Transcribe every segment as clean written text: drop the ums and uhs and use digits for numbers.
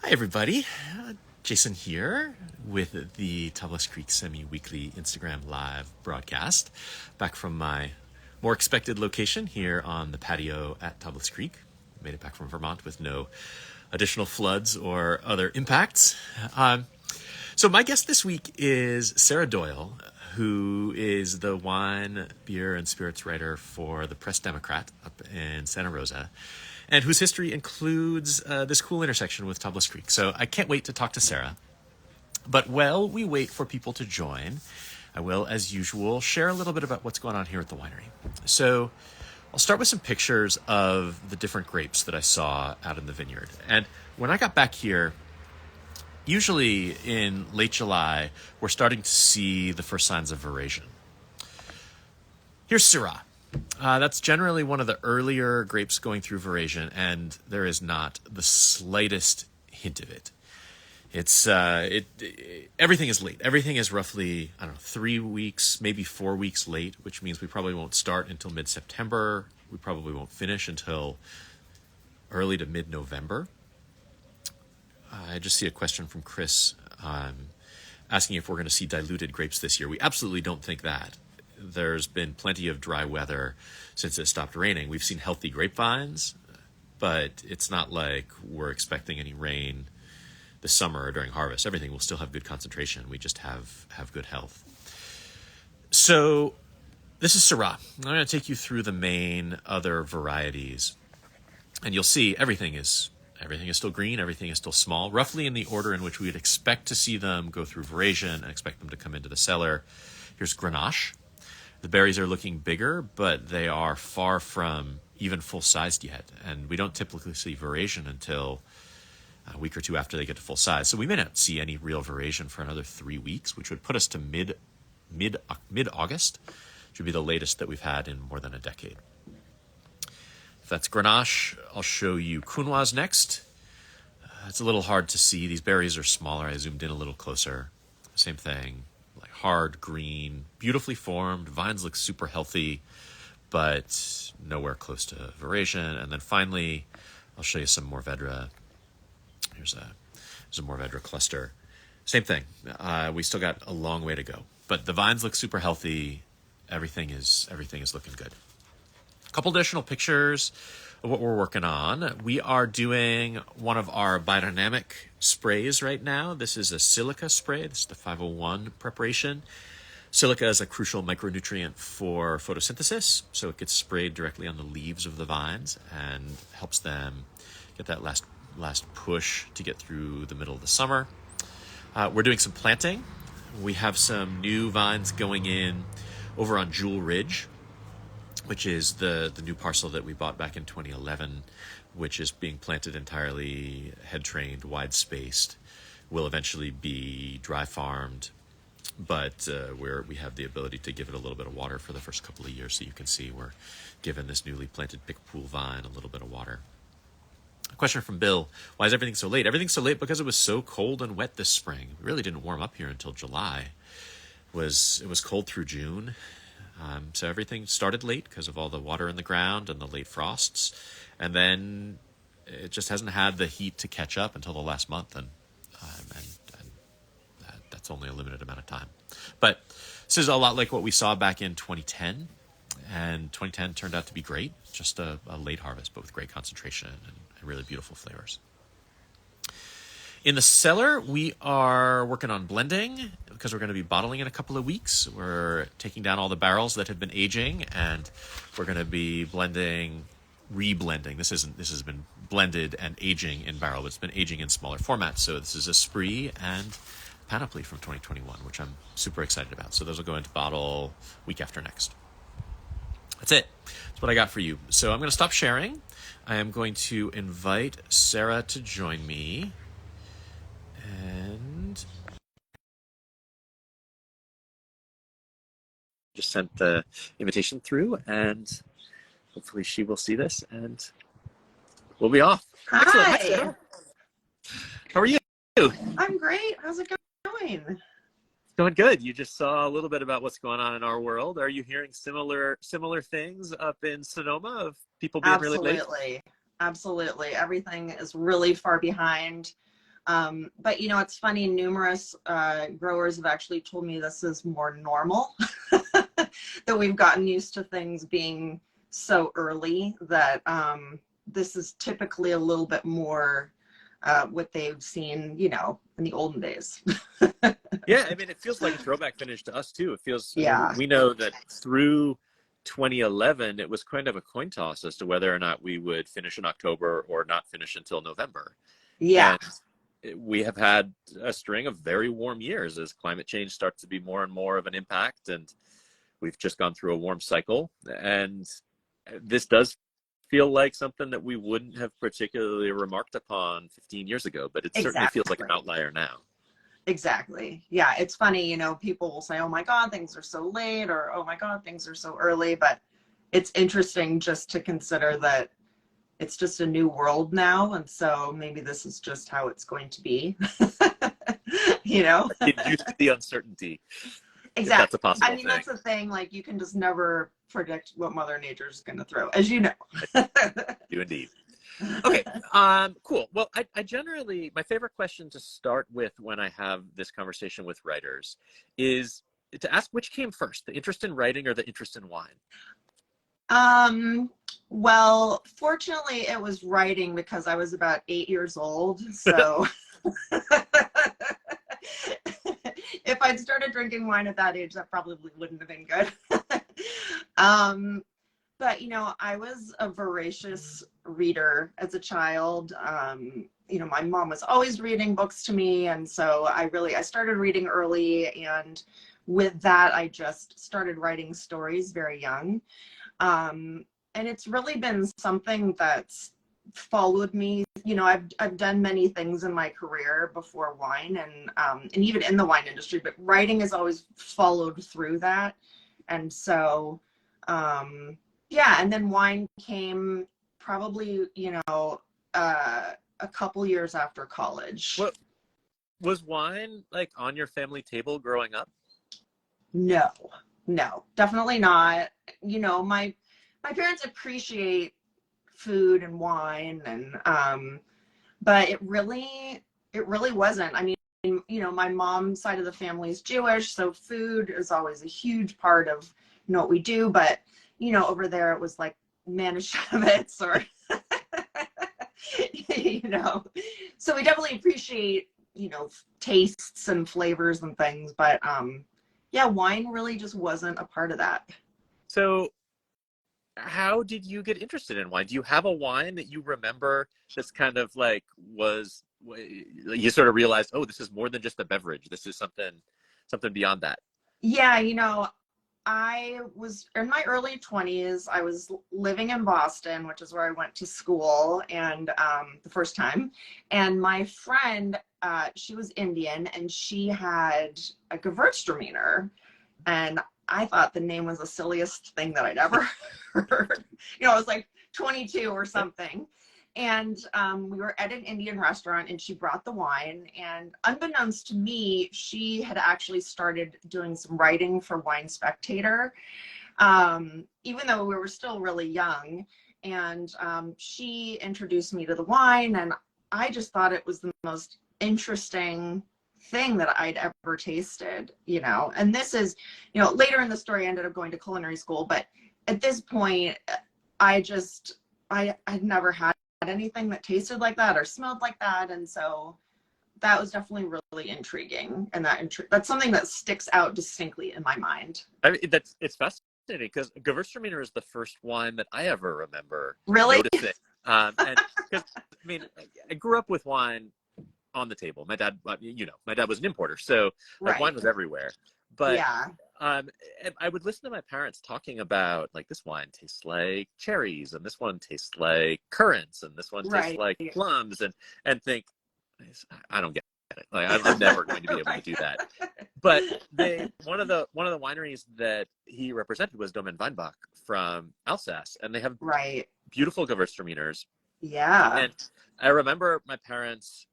Hi, everybody. Jason here with the Tablas Creek semi-weekly Instagram live broadcast. Back from my more expected location here on the patio at Tablas Creek. Made it back from Vermont with no additional floods or other impacts. So my guest this week is Sarah Doyle, who is the wine, beer, and spirits writer for the Press Democrat up in Santa Rosa, and whose history includes this cool intersection with Tablas Creek. So I can't wait to talk to Sarah. But while we wait for people to join, I will, as usual, share a little bit about what's going on here at the winery. So I'll start with some pictures of the different grapes that I saw out in the vineyard. And when I got back here, usually in late July, we're starting to see the first signs of veraison. Here's Syrah. That's generally one of the earlier grapes going through veraison, and there is not the slightest hint of it. It's everything is late. Everything is roughly, 3 weeks, maybe 4 weeks late, which means we probably won't start until mid-September. We probably won't finish until early to mid-November. I just see a question from Chris asking if we're going to see diluted grapes this year. We absolutely don't think that. There's been plenty of dry weather since it stopped raining. We've seen healthy grapevines, but it's not like we're expecting any rain this summer or during harvest. Everything will still have good concentration. We just have good health. So this is Syrah. I'm going to take you through the main other varieties, and you'll see everything is still green, everything is still small, roughly in the order in which we would expect to see them go through veraison and expect them to come into the cellar. Here's Grenache. The berries are looking bigger, but they are far from even full-sized yet, and we don't typically see veraison until a week or two after they get to full size. So we may not see any real veraison for another 3 weeks, which would put us to mid-August, which would be the latest that we've had in more than a decade. If that's Grenache, I'll show you Counoise next. It's a little hard to see. These berries are smaller. I zoomed in a little closer. Same thing, like hard green, beautifully formed. Vines look super healthy, but nowhere close to veraison. And then finally, I'll show you some Mourvedre. There's a Mourvedre cluster. Same thing. We still got a long way to go, but the vines look super healthy. Everything is looking good. A couple additional pictures of what we're working on. We are doing one of our biodynamic sprays right now. This is a silica spray. This is the 501 preparation. Silica is a crucial micronutrient for photosynthesis, so it gets sprayed directly on the leaves of the vines and helps them get that last push to get through the middle of the summer. We're doing some planting. We have some new vines going in over on Jewel Ridge, which is the new parcel that we bought back in 2011, which is being planted entirely head-trained, wide-spaced, will eventually be dry farmed, but we have the ability to give it a little bit of water for the first couple of years. So you can see we're giving this newly planted pickpool vine a little bit of water. A question from Bill: why is everything so late? Everything's so late because it was so cold and wet this spring. We really didn't warm up here until July. It was cold through June. So everything started late because of all the water in the ground and the late frosts. And then it just hasn't had the heat to catch up until the last month. And that's only a limited amount of time. But this is a lot like what we saw back in 2010. And 2010 turned out to be great. Just a late harvest, but with great concentration and really beautiful flavors. In the cellar, we are working on blending because we're going to be bottling in a couple of weeks. We're taking down all the barrels that have been aging, and we're going to be reblending. This has been blended and aging in barrel, but it's been aging in smaller formats. So this is a Spree and Panoply from 2021, which I'm super excited about. So those will go into bottle week after next. That's it. That's what I got for you. So I'm going to stop sharing. I am going to invite Sarah to join me. And just sent the invitation through, and hopefully she will see this, and we'll be off. Hi. Excellent. Hi, Sarah. How are you? I'm great. How's it going? It's going good. You just saw a little bit about what's going on in our world. Are you hearing similar things up in Sonoma of people being really late? Absolutely. Everything is really far behind. But it's funny, numerous growers have actually told me this is more normal, that we've gotten used to things being so early that this is typically a little bit more what they've seen, in the olden days. Yeah, I mean, it feels like a throwback finish to us too. It feels, I mean, Yeah. we know that through 2011, it was kind of a coin toss as to whether or not we would finish in October or not finish until November. Yeah. And we have had a string of very warm years as climate change starts to be more and more of an impact. And we've just gone through a warm cycle. And this does feel like something that we wouldn't have particularly remarked upon 15 years ago, but it certainly feels like an Exactly. outlier now. Exactly. Yeah, it's funny, people will say, oh my God, things are so late, or oh my God, things are so early. But it's interesting just to consider that it's just a new world now. And so maybe this is just how it's going to be, you know? Get used to the uncertainty, if that's Exactly. a possible I mean, thing. that's the thing. Like, you can just never predict what Mother Nature is going to throw, as you know. Do indeed. Okay, cool. Well, I generally, my favorite question to start with when I have this conversation with writers is to ask which came first, the interest in writing or the interest in wine? Well, fortunately, it was writing because I was about 8 years old. So if I'd started drinking wine at that age, that probably wouldn't have been good. um, but I was a voracious reader as a child. My mom was always reading books to me, and so I started reading early, and with that, I just started writing stories very young. And it's really been something that's followed me. I've done many things in my career before wine, and even in the wine industry, but writing has always followed through that. And so, yeah, and then wine came probably, a couple years after college. What was wine like on your family table growing up? No, no, definitely not. My parents appreciate food and wine, and but it really wasn't. I mean, my mom's side of the family is Jewish, so food is always a huge part of what we do. But over there it was like Manischewitz or so we definitely appreciate tastes and flavors and things. But yeah, wine really just wasn't a part of that. So how did you get interested in wine? Do you have a wine that you remember that's kind of like you sort of realized, oh, this is more than just a beverage. This is something beyond that. Yeah, I was in my early 20s. I was living in Boston, which is where I went to school, and the first time. And my friend, she was Indian, and she had a Gewurtztraminer, and I thought the name was the silliest thing that I'd ever heard. I was like 22 or something. And we were at an Indian restaurant, and she brought the wine. And unbeknownst to me, she had actually started doing some writing for Wine Spectator, even though we were still really young. And she introduced me to the wine, and I just thought it was the most interesting thing that I'd ever tasted, And this is, later in the story, I ended up going to culinary school. But at this point, I'd never had anything that tasted like that or smelled like that. And so that was definitely really intriguing. And that's something that sticks out distinctly in my mind. I mean, it's fascinating because Gewürztraminer is the first wine that I ever remember Really? noticing. And because I mean, I grew up with wine on the table. My dad was an importer, so like Right. wine was everywhere. But Yeah. and I would listen to my parents talking about like this wine tastes like cherries, and this one tastes like currants, and this one tastes Right. like plums, and think, I don't get it. Like I'm never going to be able Right. to do that. But one of the wineries that he represented was Domaine Weinbach from Alsace, and they have Right. beautiful Gewürztraminers. Yeah. And I remember my parents,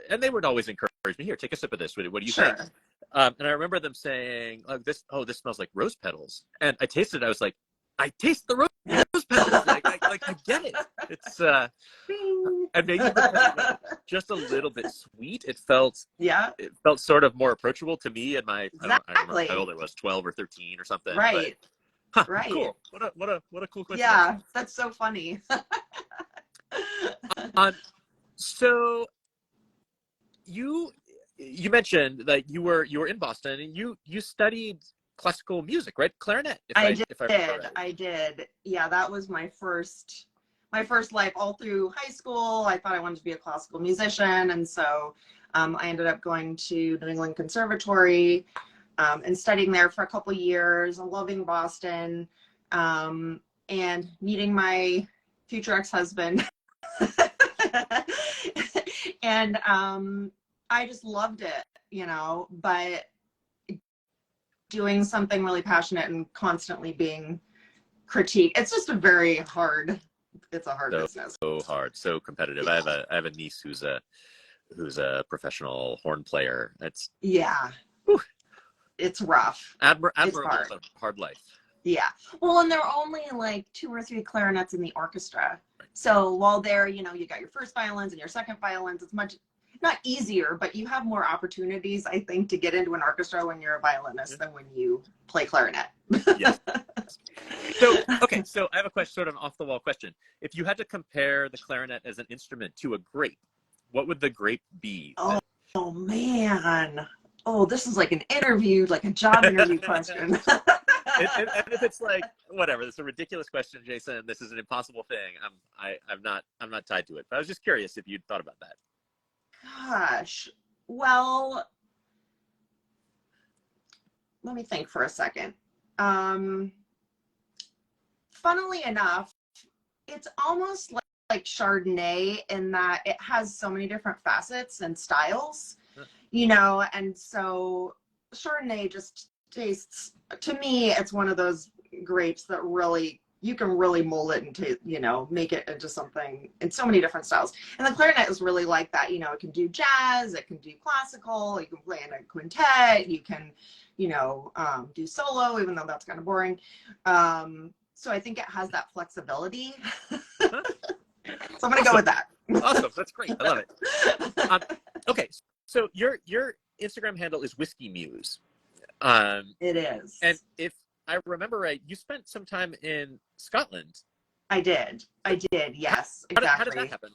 and they would always encourage me, here, take a sip of this. What do you Sure. think? And I remember them saying, this smells like rose petals. And I tasted it. I was like, I taste the rose petals. I get it. It's and maybe because it was just a little bit sweet, it felt sort of more approachable to me. And I remember how old I was, 12 or 13 or something. Right. But, right. Cool. What a cool coincidence. Yeah, that's so funny. So you mentioned that you were in Boston and you studied classical music, right? Clarinet. I did. Yeah, that was my first life. All through high school, I thought I wanted to be a classical musician, and so I ended up going to New England Conservatory and studying there for a couple years, loving Boston, and meeting my future ex-husband. And I just loved it, but doing something really passionate and constantly being critiqued, it's just a hard business. So hard, so competitive. I have a niece who's a professional horn player. It's it's rough. Admirable, but hard life. Yeah. Well, and there are only like 2 or 3 clarinets in the orchestra. So while there, you got your first violins and your second violins, it's much not easier, but you have more opportunities, I think, to get into an orchestra when you're a violinist than when you play clarinet. Yes. So I have a question, sort of an off-the-wall question. If you had to compare the clarinet as an instrument to a grape, what would the grape be? Oh man. Oh, this is like an interview, like a job interview question. And if it's like, whatever, this is a ridiculous question, Jason, this is an impossible thing, I'm not tied to it. But I was just curious if you'd thought about that. Gosh, well, let me think for a second. Funnily enough, it's almost like Chardonnay in that it has so many different facets and styles, and so Chardonnay just tastes, to me, it's one of those grapes that really, you can really mold it into, make it into something in so many different styles. And the clarinet is really like that. It can do jazz, it can do classical, you can play in a quintet, you can, do solo, even though that's kind of boring. So I think it has that flexibility. So I'm going to go with that. Awesome. That's great. I love it. Okay. So your Instagram handle is Whiskey Muse. It is. And if I remember right, you spent some time in Scotland. I did. Yes, exactly. How did that happen?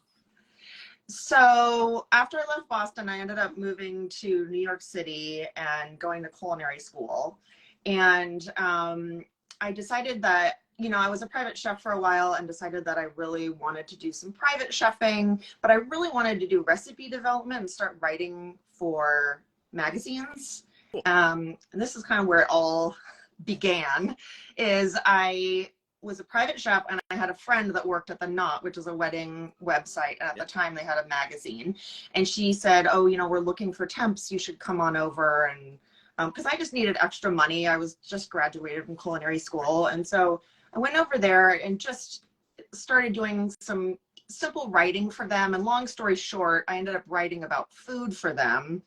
So after I left Boston, I ended up moving to New York City and going to culinary school. And I decided that, I was a private chef for a while and decided that I really wanted to do some private chefing, but I really wanted to do recipe development and start writing for magazines. Cool. And this is kind of where it all began, is I was a private chef and I had a friend that worked at the Knot, which is a wedding website. And at the time they had a magazine, and she said, oh, we're looking for temps. You should come on over. And because I just needed extra money. I was just graduated from culinary school. And so I went over there and just started doing some simple writing for them. And long story short, I ended up writing about food for them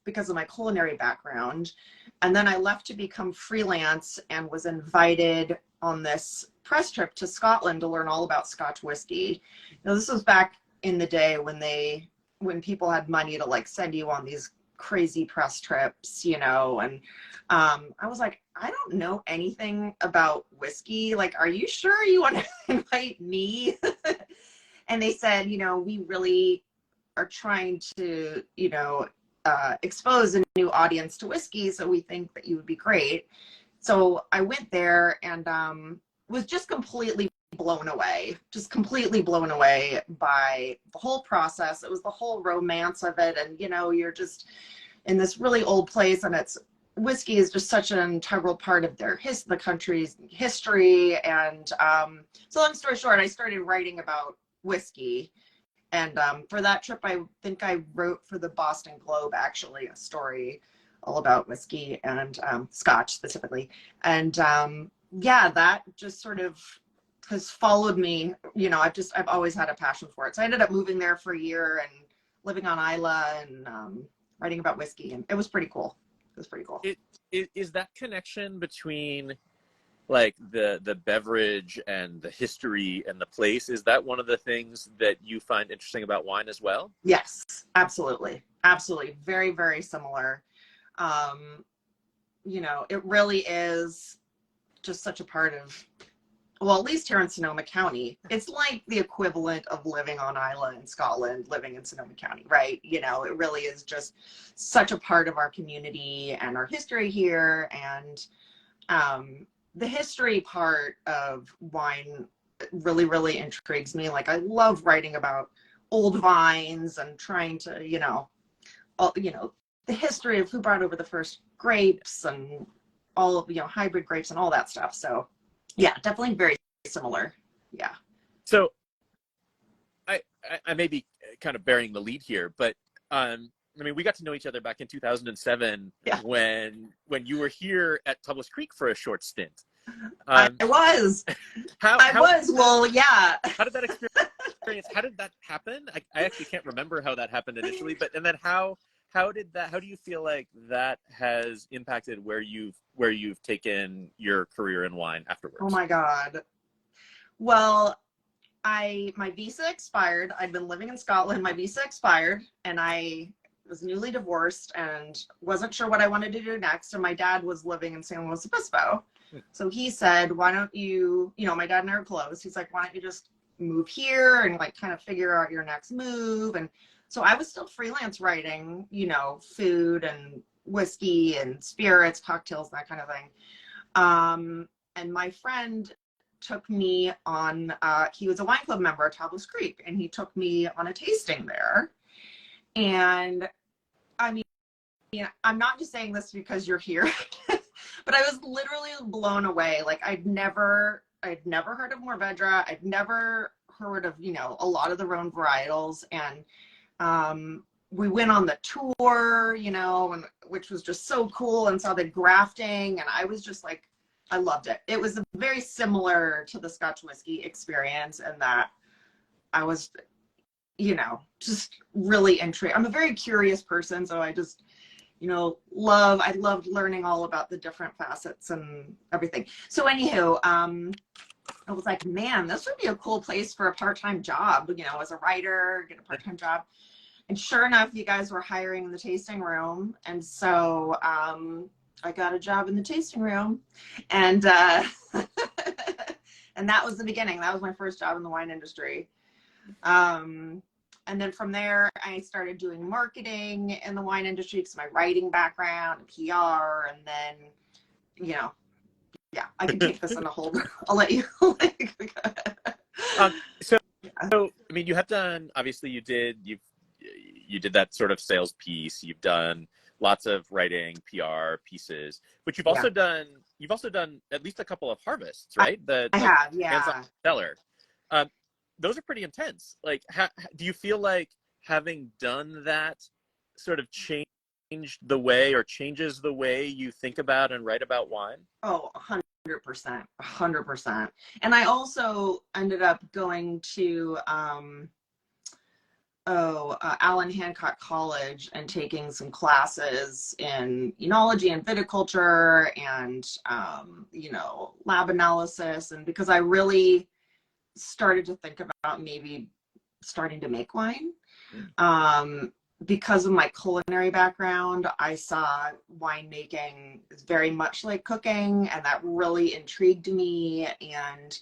because of my culinary background. And then I left to become freelance and was invited on this press trip to Scotland to learn all about Scotch whiskey. This was back in the day when people had money to send you on these crazy press trips, and I was like, I don't know anything about whiskey. Are you sure you want to invite me? And they said, we really are trying to, expose a new audience to whiskey, so we think that you would be great. So I went there and was just completely blown away by the whole process. It was the whole romance of it. And, you're just in this really old place, and whiskey is just such an integral part of the country's history. And so long story short, I started writing about whiskey. And for that trip, I think I wrote for the Boston Globe, actually, a story all about whiskey and Scotch specifically. And that just sort of has followed me. I've always had a passion for it. So I ended up moving there for a year and living on Isla and writing about whiskey. And it was pretty cool. Is that connection between like the beverage and the history and the place. Is that one of the things that you find interesting about wine as well? Yes, absolutely. Absolutely. Very, very similar. You know, it really is just such a part of, well, at least here in Sonoma County, it's like the equivalent of living on Isla in Scotland, living in Sonoma County, right? You know, it really is just such a part of our community and our history here. And the history part of wine really, really intrigues me. Like, I love writing about old vines and trying to, the history of who brought over the first grapes and all of, hybrid grapes and all that stuff. So yeah, definitely very similar. Yeah. So I may be kind of bearing the lead here, but I mean, we got to know each other back in 2007 when you were here at Tablas Creek for a short stint. I was. Well, yeah. How did that experience? How did that happen? I actually can't remember how that happened initially, and then how do you feel like that has impacted where you've taken your career in wine afterwards? Oh my God. Well, my visa expired. I'd been living in Scotland. My visa expired and I was newly divorced and wasn't sure what I wanted to do next. And my dad was living in San Luis Obispo. So he said, why don't you, my dad and I are close. He's like, why don't you just move here and like kind of figure out your next move? And so I was still freelance writing, food and whiskey and spirits, cocktails, that kind of thing. And my friend took me on, he was a wine club member at Tablas Creek, and he took me on a tasting there. And I mean, I'm not just saying this because you're here, but I was literally blown away. Like I'd never heard of Mourvedre. I'd never heard of, a lot of the Rhone varietals. And we went on the tour, which was just so cool, and saw the grafting. And I was just like, I loved it. It was very similar to the Scotch whiskey experience, and that I was, just really intrigued. I'm a very curious person, so I just, I loved learning all about the different facets and everything. So anywho, I was like, man, this would be a cool place for a part-time job, as a writer, get a part-time job. And sure enough, you guys were hiring in the tasting room. And so I got a job in the tasting room. And and that was the beginning. That was my first job in the wine industry. And then from there, I started doing marketing in the wine industry because my writing background, PR, and then, I can take this on a whole, I'll let you. So, I mean, you have done, obviously you did that sort of sales piece. You've done lots of writing, PR pieces, but you've also done at least a couple of harvests, right? I have, yeah. Hands-on cellar. Those are pretty intense. Like, do you feel like having done that sort of changed the way or changes the way you think about and write about wine? Oh, 100%, 100%. And I also ended up going to Allen Hancock College and taking some classes in enology and viticulture and, lab analysis. And because I really started to think about maybe starting to make wine. Because of my culinary background, I saw winemaking is very much like cooking, and that really intrigued me. And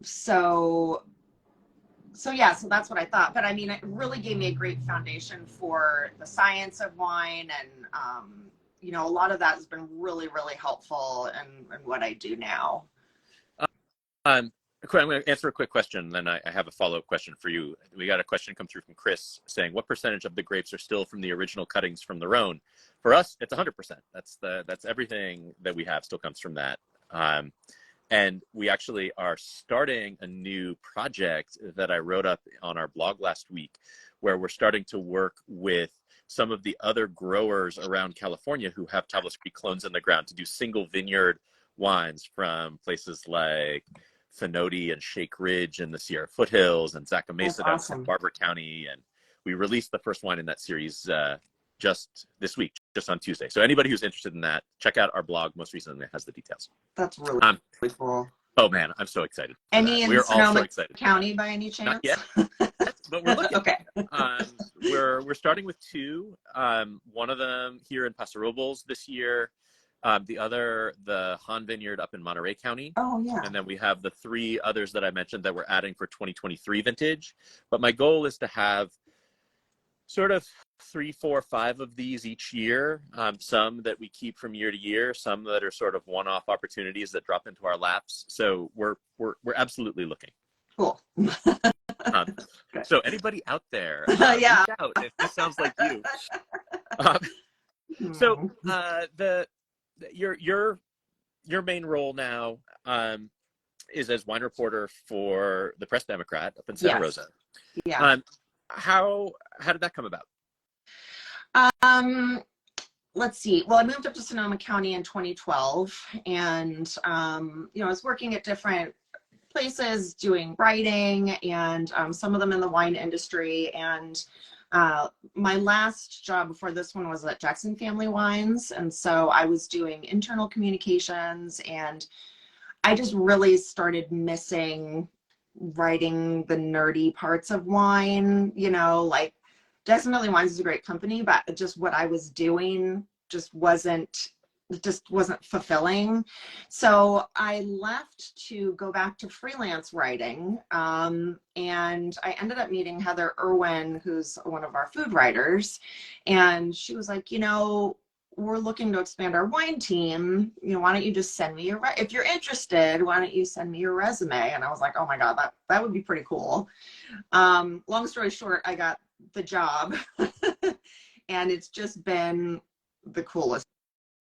so that's what I thought. But I mean, it really gave me a great foundation for the science of wine. And, a lot of that has been really, really helpful in what I do now. I'm going to answer a quick question, then I have a follow-up question for you. We got a question come through from Chris saying, what percentage of the grapes are still from the original cuttings from the Rhone? For us, it's 100%. That's everything that we have still comes from that. And we actually are starting a new project that I wrote up on our blog last week, where we're starting to work with some of the other growers around California who have Tablas Creek clones in the ground to do single vineyard wines from places like Fenoti and Shake Ridge in the Sierra Foothills and Zacca Mesa down in Santa Barbara County. And we released the first wine in that series just this week, just on Tuesday. So anybody who's interested in that, check out our blog. Most recently, it has the details. That's really cool. Oh man, I'm so excited. Any in We're all so Sonoma excited. County by any chance? Not yet, but we're looking. Okay. We're starting with 2. One of them here in Paso Robles this year. The other, the Han Vineyard up in Monterey County. Oh yeah. And then we have the 3 others that I mentioned that we're adding for 2023 vintage. But my goal is to have sort of 3, 4, 5 of these each year. Some that we keep from year to year, some that are sort of one-off opportunities that drop into our laps. So we're absolutely looking. Cool. So anybody out there, yeah, reach out if this sounds like you. So your main role now is as wine reporter for the Press Democrat up in Santa Rosa. Yeah. How did that come about? Let's see. Well, I moved up to Sonoma County in 2012, and I was working at different places doing writing, and some of them in the wine industry. And my last job before this one was at Jackson Family Wines, and so I was doing internal communications, and I just really started missing writing the nerdy parts of wine. Like Jackson Family Wines is a great company, but just what I was doing just wasn't fulfilling. So I left to go back to freelance writing. And I ended up meeting Heather Irwin, who's one of our food writers. And she was like, we're looking to expand our wine team. Why don't you just send me if you're interested, why don't you send me your resume? And I was like, oh my God, that would be pretty cool. Long story short, I got the job and it's just been the coolest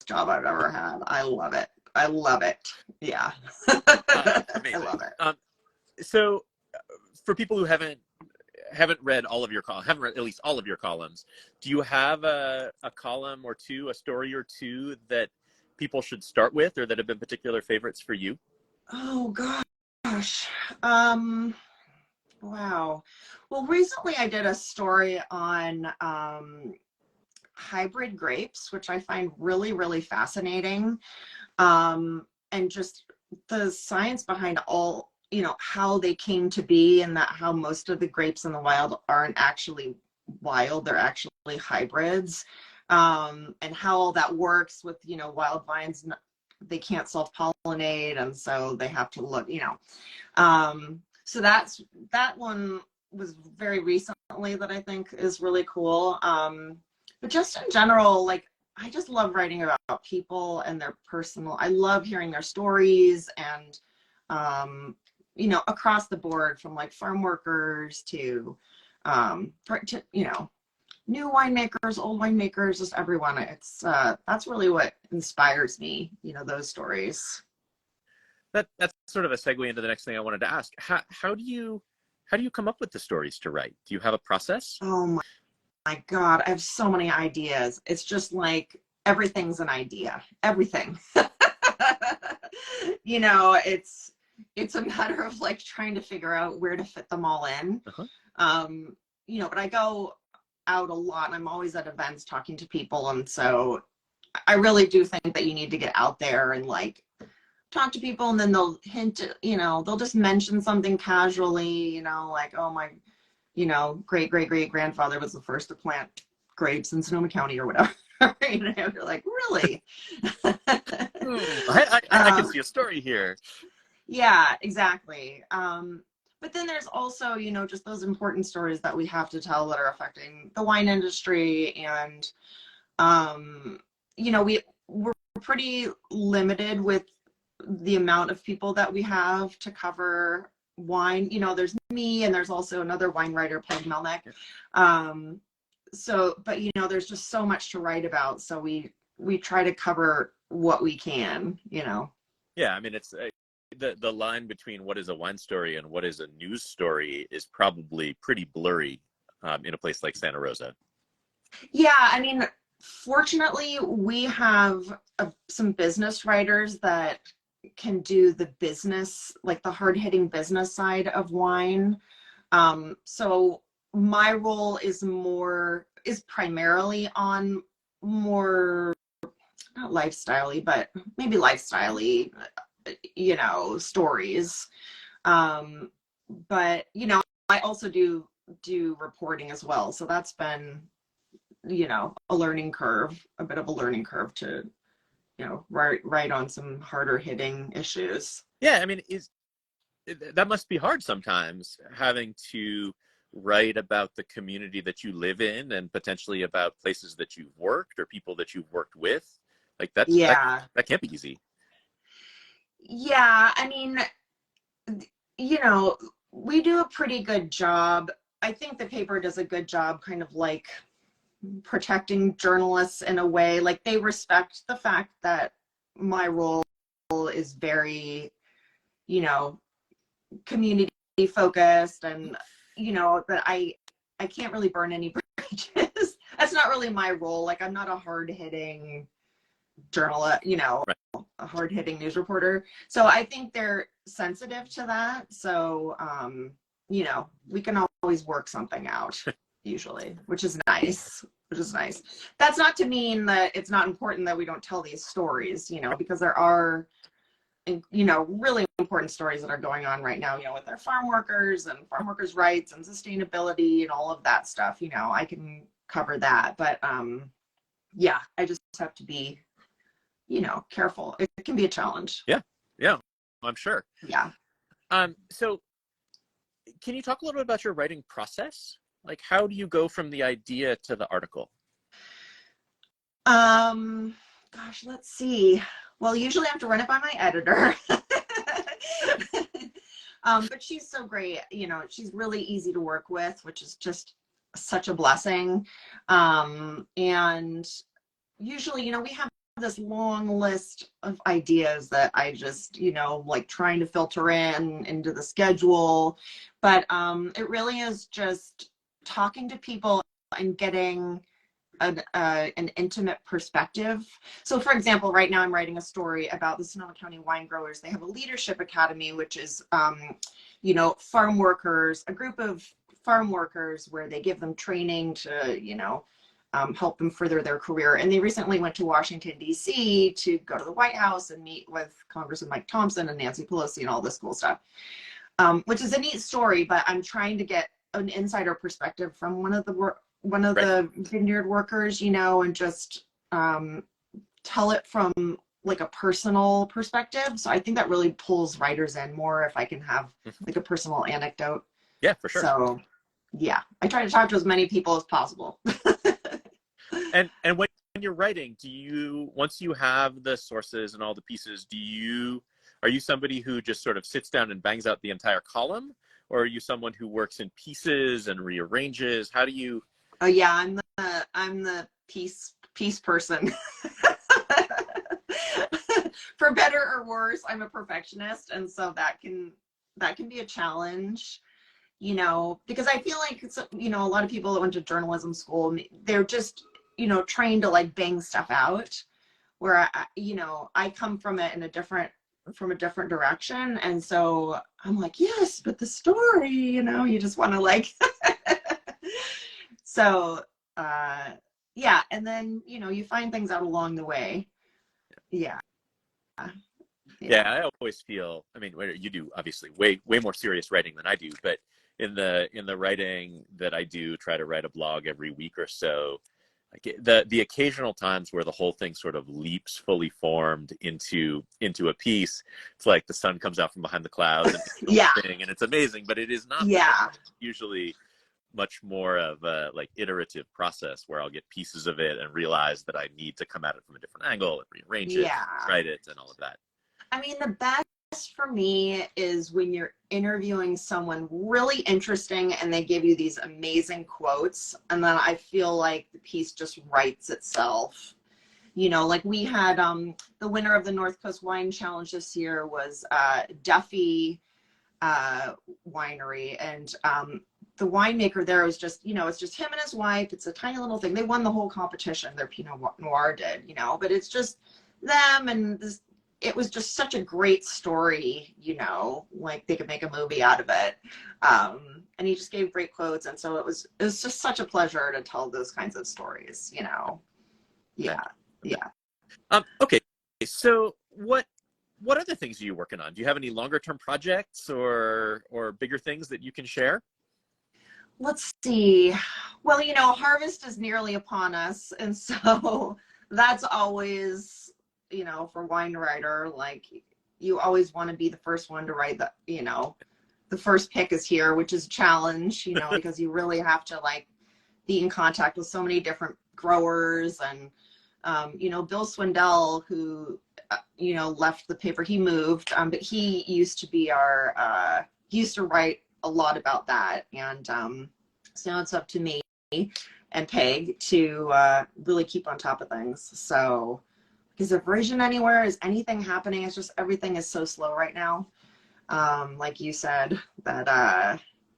job I've ever had. I love it. Yeah. Amazing. I love it. So for people who haven't read all of your haven't read at least all of your columns, do you have a column or 2, a story or 2 that people should start with, or that have been particular favorites for you? Oh gosh. Wow. Well, recently I did a story on hybrid grapes, which I find really, really fascinating. And just the science behind all, how they came to be, and that how most of the grapes in the wild aren't actually wild, they're actually hybrids. And how all that works with, wild vines, they can't self-pollinate, and so they have to look, so that one was very recently that I think is really cool. But just in general, like, I just love writing about people and their personal, I love hearing their stories, and, across the board, from like farm workers to new winemakers, old winemakers, just everyone. It's, that's really what inspires me, those stories. That's sort of a segue into the next thing I wanted to ask. How do you come up with the stories to write? Do you have a process? Oh my God, I have so many ideas. It's just like everything's an idea. Everything. It's a matter of like trying to figure out where to fit them all in. But I go out a lot, and I'm always at events talking to people, and so I really do think that you need to get out there and like talk to people, and then they'll hint, they'll just mention something casually, like, oh my, great grandfather was the first to plant grapes in Sonoma County or whatever. You're like, really? I can see a story here. Yeah, exactly. But then there's also, just those important stories that we have to tell that are affecting the wine industry. And, we're pretty limited with the amount of people that we have to cover wine. There's me, and there's also another wine writer, Peg Melnick. But there's just so much to write about, so we try to cover what we can. Yeah, I mean, it's the line between what is a wine story and what is a news story is probably pretty blurry in a place like Santa Rosa. Yeah, I mean, fortunately, we have some business writers that can do the business, like the hard-hitting business side of wine. So my role is more is primarily on more, not lifestyle-y, but maybe lifestyle-y, stories. But, I also do reporting as well. So that's been, a learning curve, a bit of a learning curve to, write on some harder hitting issues. Yeah, I mean, that must be hard sometimes, having to write about the community that you live in and potentially about places that you've worked or people that you've worked with. Like Yeah. that can't be easy. Yeah. I mean, we do a pretty good job. I think the paper does a good job kind of like protecting journalists in a way. Like, they respect the fact that my role is very, community focused, and, that I can't really burn any bridges. That's not really my role. Like, I'm not a hard hitting journalist, Right. a hard hitting news reporter. So I think they're sensitive to that. So, we can always work something out usually, which is nice. That's not to mean that it's not important that we don't tell these stories, because there are, really important stories that are going on right now, with our farm workers and farm workers' rights and sustainability and all of that stuff. I can cover that. But yeah, I just have to be, careful. It can be a challenge. Yeah, I'm sure. Yeah. So can you talk a little bit about your writing process? Like, how do you go from the idea to the article? Gosh, let's see. Well, usually I have to run it by my editor. But she's so great. She's really easy to work with, which is just such a blessing. And usually, we have this long list of ideas that I just, like trying to filter into the schedule. But it really is just talking to people and getting an intimate perspective. So, for example, right now I'm writing a story about the Sonoma County wine growers. They have a leadership academy, which is, farm workers, a group of farm workers where they give them training to, help them further their career. And they recently went to Washington, D.C. to go to the White House and meet with Congressman Mike Thompson and Nancy Pelosi and all this cool stuff, which is a neat story. But I'm trying to get an insider perspective from one of the vineyard workers, and just tell it from like a personal perspective. So I think that really pulls writers in more if I can have like a personal anecdote. Yeah, for sure. So yeah, I try to talk to as many people as possible. And when you're writing, once you have the sources and all the pieces, are you somebody who just sort of sits down and bangs out the entire column? Or are you someone who works in pieces and rearranges? How do you? Oh yeah, I'm the piece person. For better or worse, I'm a perfectionist, and so that can be a challenge, because I feel like a lot of people that went to journalism school, they're just trained to like bang stuff out, where I come from it from a different direction, and so I'm like, yes, but the story, you just want to like. So yeah, and then you find things out along the way. Yeah. Yeah, I always feel, I mean, you do obviously way more serious writing than I do, but in the writing that I do, try to write a blog every week or so, like the occasional times where the whole thing sort of leaps fully formed into a piece. It's like the sun comes out from behind the clouds and Yeah. and it's amazing, but it is not. Yeah. Usually much more of a like iterative process where I'll get pieces of it and realize that I need to come at it from a different angle and rearrange it, write it, and all of that. I mean, the best for me is when you're interviewing someone really interesting and they give you these amazing quotes, and then I feel like the piece just writes itself. Like we had the winner of the North Coast Wine Challenge this year was Duffy Winery, and the winemaker there was just, it's just him and his wife. It's a tiny little thing. They won the whole competition. Their Pinot Noir did, but it's just them, and it was just such a great story, like they could make a movie out of it. and he just gave great quotes. And so it was just such a pleasure to tell those kinds of stories, Yeah. Yeah. Okay. So what other things are you working on? Do you have any longer term projects or bigger things that you can share? Let's see. Well, harvest is nearly upon us. And so that's always, for wine writer, like you always want to be the first one to write the first pick is here, which is a challenge, because you really have to like be in contact with so many different growers. And, Bill Swindell, who, left the paper, he moved, but he used to be he used to write a lot about that. And so now it's up to me and Peg to really keep on top of things. So is there version anywhere? Is anything happening? It's just everything is so slow right now. Like you said, that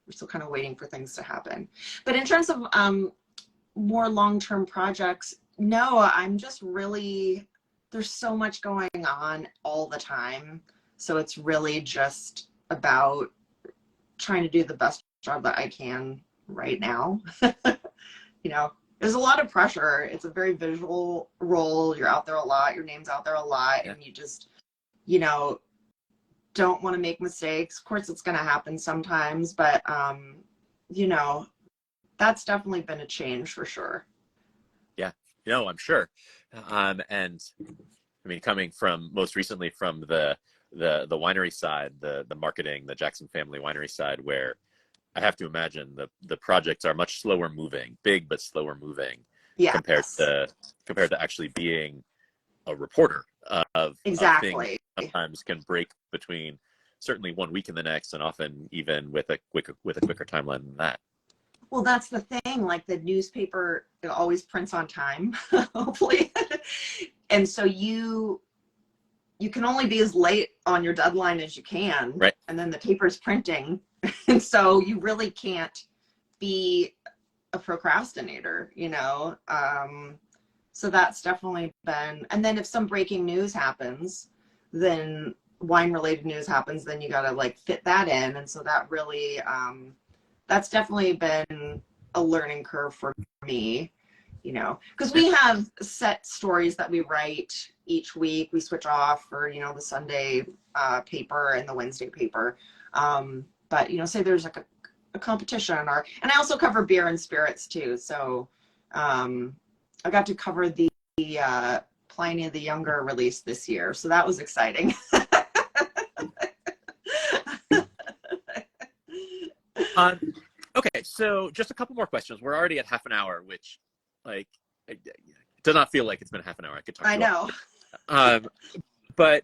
we're still kind of waiting for things to happen. But in terms of more long-term projects, no, I'm just really, there's so much going on all the time. So it's really just about trying to do the best job that I can right now. There's a lot of pressure. It's a very visual role. You're out there a lot. Your name's out there a lot. Yeah. And you just, don't want to make mistakes. Of course, it's going to happen sometimes, but, that's definitely been a change for sure. Yeah, I'm sure. And I mean, coming from most recently from the winery side, the marketing, the Jackson family winery side, where I have to imagine the projects are much slower moving, big but slower moving, yes, compared to actually being a reporter of exactly. Of things sometimes can break between certainly 1 week and the next, and often even with a quicker timeline than that. Well, that's the thing. Like the newspaper, it always prints on time, hopefully, and so you can only be as late on your deadline as you can, right? And then the paper's printing, and so you really can't be a procrastinator, So that's definitely been. And then if some breaking news happens, then wine-related news happens, then you got to like fit that in, and so that really. That's definitely been a learning curve for me, because we have set stories that we write each week. We switch off for, the Sunday paper and the Wednesday paper. But, say there's like a competition and I also cover beer and spirits too. So I got to cover the Pliny the Younger release this year. So that was exciting. Okay, so just a couple more questions. We're already at half an hour, which, like, it does not feel like it's been half an hour. I could talk. I know. But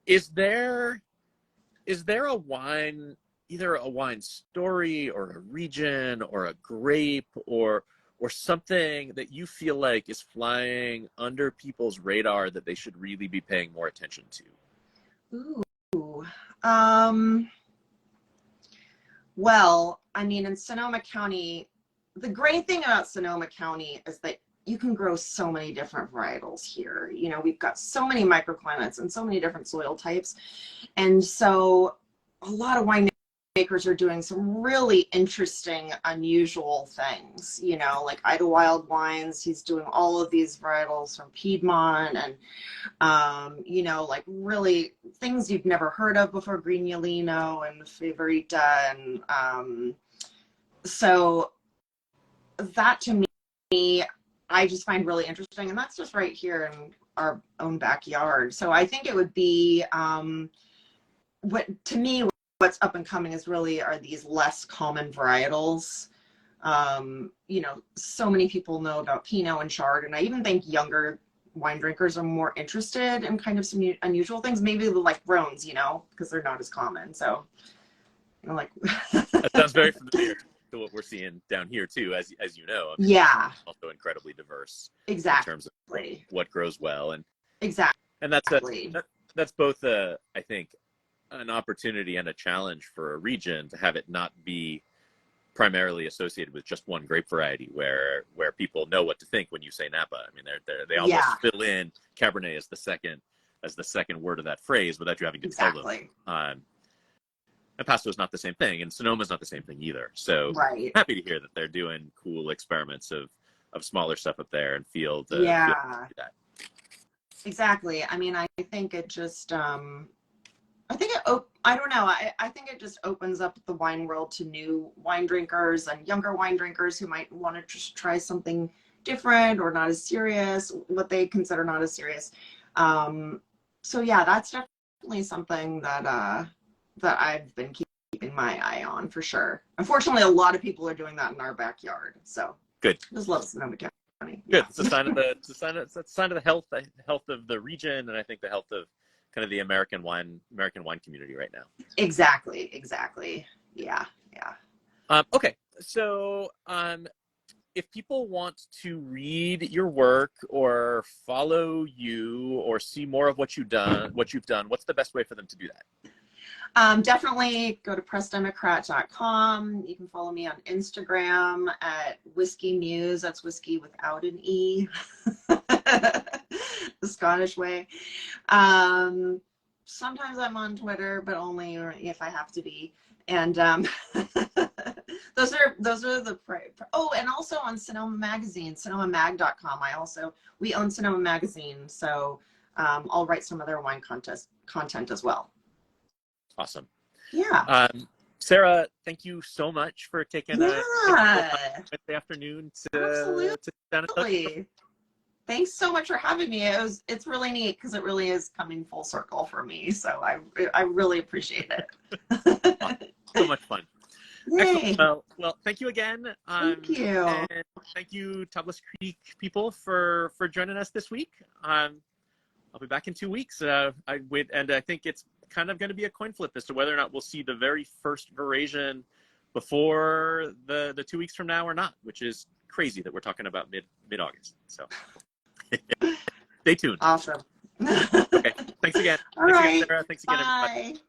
is there a wine, either a wine story or a region or a grape or something that you feel like is flying under people's radar that they should really be paying more attention to? Ooh. Well, I mean, in Sonoma County, the great thing about Sonoma County is that you can grow so many different varietals here. We've got so many microclimates and so many different soil types. And so a lot of winemakers are doing some really interesting, unusual things, like Idlewild Wines. He's doing all of these varietals from Piedmont and, like really things you've never heard of before, Grignolino and Favorita. And so that to me, I just find really interesting. And that's just right here in our own backyard. So I think it would be, what's up and coming are these less common varietals. So many people know about Pinot and Chard, and I even think younger wine drinkers are more interested in kind of some unusual things, maybe like Rhones, because they're not as common. So, that sounds very familiar to what we're seeing down here too, as you know. I mean, yeah, also incredibly diverse. Exactly. In terms of what grows well, and exactly, and that's both I think an opportunity and a challenge for a region to have it not be primarily associated with just one grape variety, where people know what to think when you say Napa. I mean, they almost fill in Cabernet as the second word of that phrase without you having to tell them. And Paso is not the same thing, and Sonoma is not the same thing either. So Right. I'm happy to hear that they're doing cool experiments of smaller stuff up there and field. Yeah. That. Exactly. I mean, I think it just, I think I don't know. I think it just opens up the wine world to new wine drinkers and younger wine drinkers who might want to just try something different or not as serious, what they consider not as serious. So yeah, that's definitely something that that I've been keeping my eye on for sure. Unfortunately, a lot of people are doing that in our backyard. So good. Just love Sonoma County. Good. Yeah. It's a sign of it's a sign of the health of the region, and I think the health of kind of the American wine community right now. Exactly. Yeah. Okay, so if people want to read your work or follow you or see more of what you've done, what's the best way for them to do that? Definitely go to pressdemocrat.com. You can follow me on Instagram at Whiskey Muse. That's whiskey without an E, the Scottish way. Sometimes I'm on Twitter, but only if I have to be. And those are the oh, and also on Sonoma Magazine, sonomamag.com. We own Sonoma Magazine, so I'll write some of their wine content as well. Awesome. Yeah. Sarah, thank you so much for taking a Wednesday afternoon to sit down and talk. Thanks so much for having me. It's really neat because it really is coming full circle for me. So I really appreciate it. So much fun. Yay. Excellent. Well, thank you again. Thank you. And thank you, Tablas Creek people, for joining us this week. I'll be back in 2 weeks. I think it's kind of going to be a coin flip as to whether or not we'll see the very first Verasion before the 2 weeks from now or not, which is crazy that we're talking about mid-August. So stay tuned. Awesome. Okay. Thanks again. All right. Again, Sarah. Thanks again, everybody. Bye.